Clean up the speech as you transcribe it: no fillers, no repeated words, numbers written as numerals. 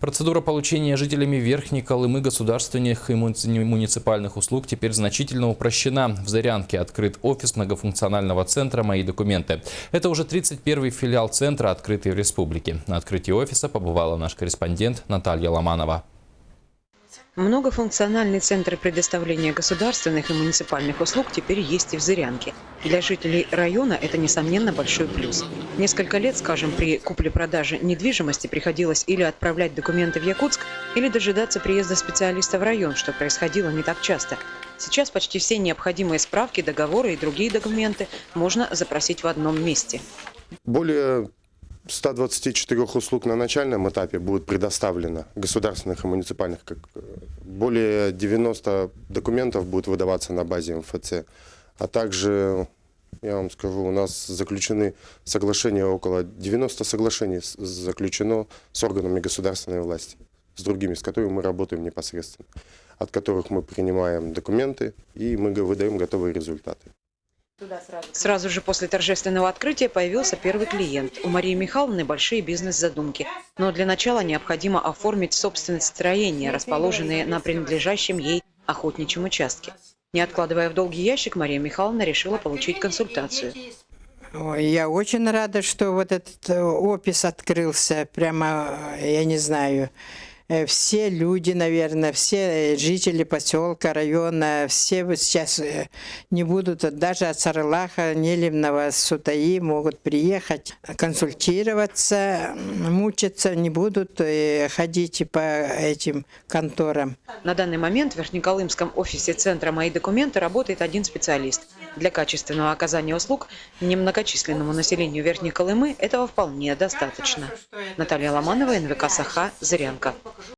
Процедура получения жителями Верхней Колымы государственных и муниципальных услуг теперь значительно упрощена. В Зырянке открыт офис многофункционального центра «Мои документы». Это уже 31-й филиал центра, открытый в республике. На открытии офиса побывала наш корреспондент Наталья Ломанова. Многофункциональный центр предоставления государственных и муниципальных услуг теперь есть и в Зырянке. Для жителей района это, несомненно, большой плюс. Несколько лет, скажем, при купле-продаже недвижимости приходилось или отправлять документы в Якутск, или дожидаться приезда специалиста в район, что происходило не так часто. Сейчас почти все необходимые справки, договоры и другие документы можно запросить в одном месте. Более 124 услуг на начальном этапе будет предоставлено государственных и муниципальных. Более 90 документов будет выдаваться на базе МФЦ. А также, я вам скажу, у нас заключены соглашения, около 90 соглашений заключено с органами государственной власти, с другими, с которыми мы работаем непосредственно, от которых мы принимаем документы и мы выдаем готовые результаты. Сразу же после торжественного открытия появился первый клиент. У Марии Михайловны большие бизнес-задумки. Но для начала необходимо оформить собственность строения, расположенные на принадлежащем ей охотничьем участке. Не откладывая в долгий ящик, Мария Михайловна решила получить консультацию. Ой, я очень рада, что вот этот офис открылся. Прямо, я не знаю, все люди, наверное, все жители поселка, района, все вот сейчас не будут, даже от Сарылаха, Нелемного, Сутаи могут приехать, консультироваться, мучиться, не будут ходить по этим конторам. На данный момент в Верхнеколымском офисе центра «Мои документы» работает один специалист. Для качественного оказания услуг немногочисленному населению Верхней Колымы этого вполне достаточно. Наталья Ломанова, НВК «Саха», Зырянка.